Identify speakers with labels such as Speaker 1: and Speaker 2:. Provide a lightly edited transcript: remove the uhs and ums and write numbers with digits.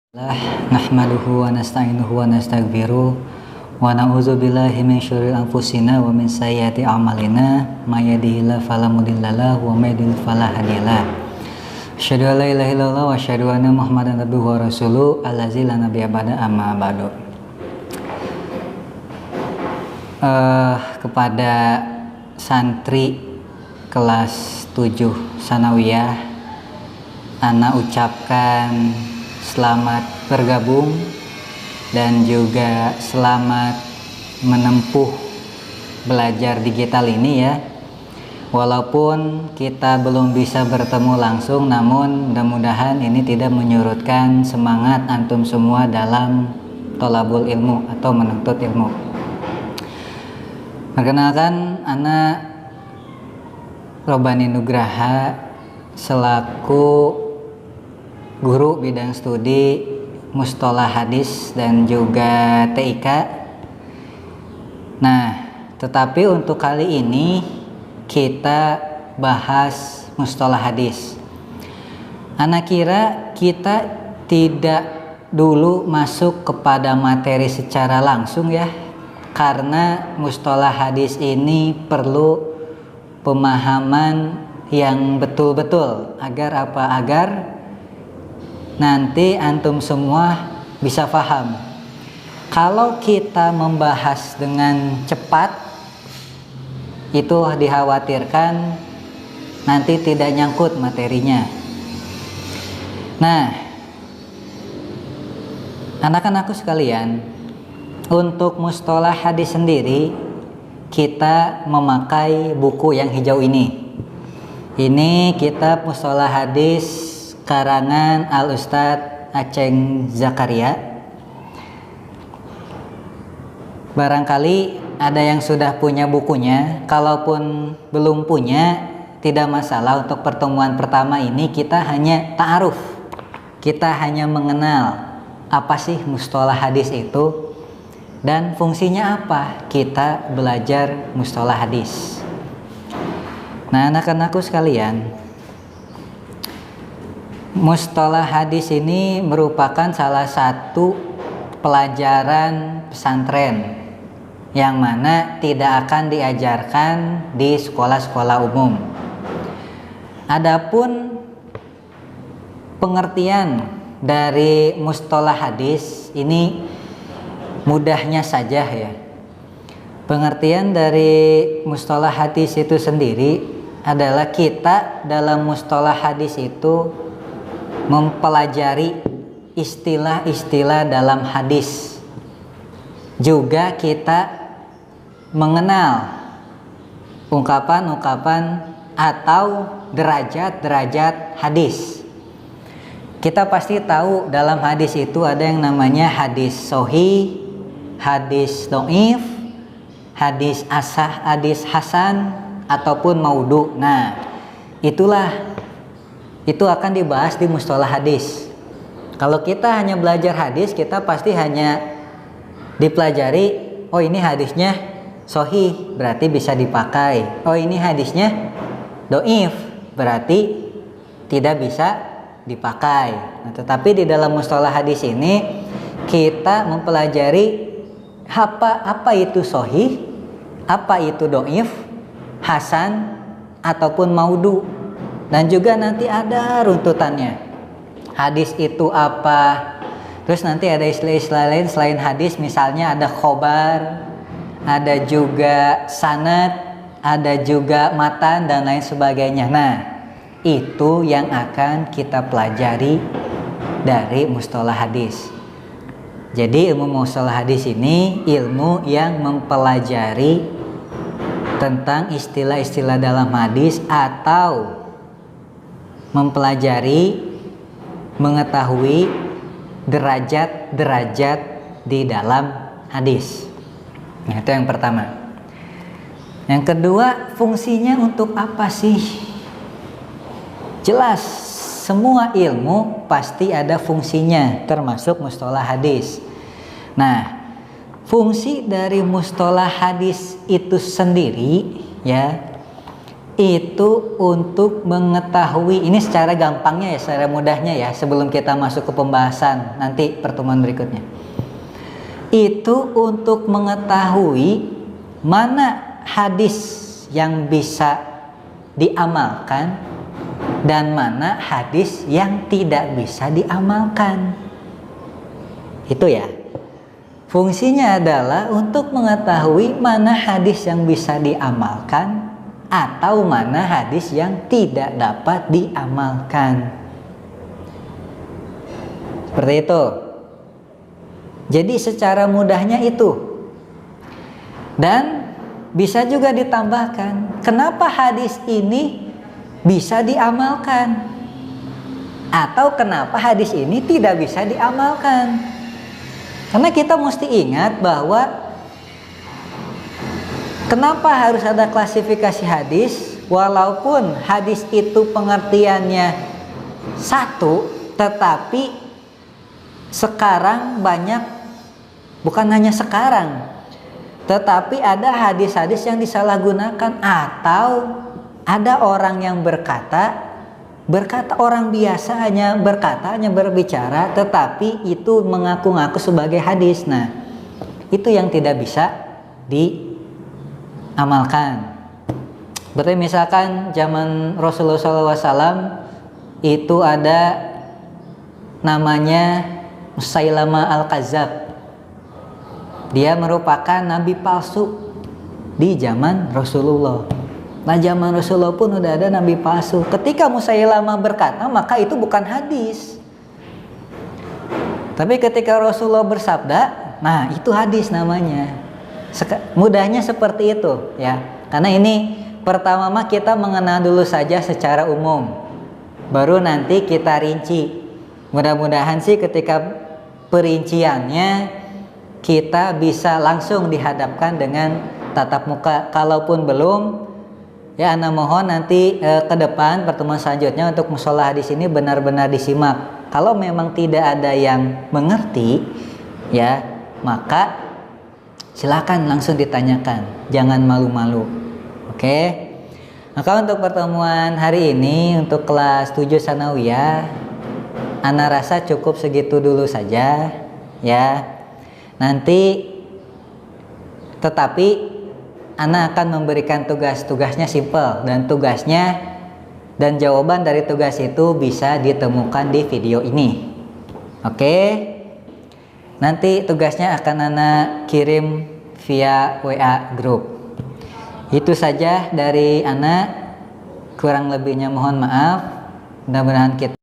Speaker 1: Nahmaduhu wa nasta'inuhu wa nastaghfiruh wa na'udzu billahi min syururi anfusina wa min sayyiati a'malina may yahdihillahu fala mudhillalah wa may yudhlil fala hadiyalah. Asyhadu an la ilaha illallah wa asyhadu anna Muhammadan abduhu wa rasuluh allazi la nabiyya ba'da amma ba'du. Kepada santri kelas 7 sanawiyah, ana ucapkan selamat bergabung dan juga selamat menempuh belajar digital ini ya. Walaupun kita belum bisa bertemu langsung, namun mudah-mudahan ini tidak menyurutkan semangat antum semua dalam thalabul ilmu atau menuntut ilmu. Perkenalkan, ana Robani Nugraha selaku guru bidang studi mustolah hadis dan juga TIK. Nah, tetapi untuk kali ini kita bahas mustolah hadis. Ana kira kita tidak dulu masuk kepada materi secara langsung ya, karena mustolah hadis ini perlu pemahaman yang betul-betul agar apa? Agar nanti antum semua bisa paham. Kalau kita membahas dengan cepat, itu dikhawatirkan nanti tidak nyangkut materinya. Nah, anak-anakku sekalian, untuk mustolah hadis sendiri kita memakai buku yang hijau ini. Ini kitab mustolah hadis karangan Al-Ustadz Aceng Zakaria. Barangkali ada yang sudah punya bukunya. Kalaupun belum punya, tidak masalah. Untuk pertemuan pertama ini kita hanya ta'aruf, kita hanya mengenal apa sih mustolah hadis itu dan fungsinya apa kita belajar mustolah hadis. Nah, anak-anakku sekalian, mustolah hadis ini merupakan salah satu pelajaran pesantren yang mana tidak akan diajarkan di sekolah-sekolah umum. Adapun pengertian dari mustolah hadis ini mudahnya saja ya. Pengertian dari mustolah hadis itu sendiri adalah kita dalam mustolah hadis itu mempelajari istilah-istilah dalam hadis. Juga kita mengenal ungkapan-ungkapan atau derajat-derajat hadis. Kita pasti tahu dalam hadis itu ada yang namanya hadis sahih, hadis dhaif, hadis asah, hadis hasan ataupun maudhu. Nah, itu akan dibahas di mustolah hadis. Kalau kita hanya belajar hadis, kita pasti hanya dipelajari, oh ini hadisnya sahih, berarti bisa dipakai. Oh ini hadisnya dhaif, berarti tidak bisa dipakai. Nah, tetapi di dalam mustolah hadis ini kita mempelajari apa itu sahih, apa itu dhaif, hasan ataupun maudhu. Dan juga nanti ada runtutannya. Hadis itu apa? Terus nanti ada istilah-istilah lain selain hadis, misalnya ada khobar, ada juga sanad, ada juga matan dan lain sebagainya. Nah, itu yang akan kita pelajari dari mustolah hadis. Jadi ilmu mustolah hadis ini ilmu yang mempelajari tentang istilah-istilah dalam hadis atau mempelajari, mengetahui derajat-derajat di dalam hadis. Nah, itu yang pertama. Yang kedua, fungsinya untuk apa sih? Jelas, semua ilmu pasti ada fungsinya, termasuk mustolah hadis. Nah, fungsi dari mustolah hadis itu sendiri ya, itu untuk mengetahui, ini secara gampangnya ya, secara mudahnya ya, sebelum kita masuk ke pembahasan nanti pertemuan berikutnya. Itu untuk mengetahui mana hadis yang bisa diamalkan dan mana hadis yang tidak bisa diamalkan. Itu ya. Fungsinya adalah untuk mengetahui mana hadis yang bisa diamalkan atau mana hadis yang tidak dapat diamalkan. Seperti itu. Jadi secara mudahnya itu. Dan bisa juga ditambahkan, kenapa hadis ini bisa diamalkan? Atau kenapa hadis ini tidak bisa diamalkan? Karena kita mesti ingat bahwa kenapa harus ada klasifikasi hadis? Walaupun hadis itu pengertiannya satu, tetapi sekarang banyak, bukan hanya sekarang, tetapi ada hadis-hadis yang disalahgunakan. Atau ada orang yang berkata orang biasa hanya berbicara, tetapi itu mengaku-ngaku sebagai hadis. Nah, itu yang tidak bisa amalkan. Berarti misalkan zaman Rasulullah SAW itu ada namanya Musailama Al-Kadzab. Dia merupakan nabi palsu di zaman Rasulullah. Nah, zaman Rasulullah pun udah ada nabi palsu. Ketika Musailama berkata, maka itu bukan hadis. Tapi ketika Rasulullah bersabda, nah itu hadis namanya. Mudahnya seperti itu ya. Karena ini pertama kita mengenal dulu saja secara umum, baru nanti kita rinci. Mudah-mudahan sih ketika perinciannya kita bisa langsung dihadapkan dengan tatap muka. Kalaupun belum, ya ana mohon nanti ke depan pertemuan selanjutnya untuk musola hadis ini benar-benar disimak. Kalau memang tidak ada yang mengerti ya, maka silakan langsung ditanyakan, jangan malu-malu. Oke. Maka untuk pertemuan hari ini untuk kelas 7 sanawiyah, ana rasa cukup segitu dulu saja ya. Nanti tetapi ana akan memberikan tugas-tugasnya simple, dan tugasnya dan jawaban dari tugas itu bisa ditemukan di video ini. Oke. Nanti tugasnya akan ana kirim via WA grup. Itu saja dari ana, kurang lebihnya mohon maaf. Mudah-mudahan kita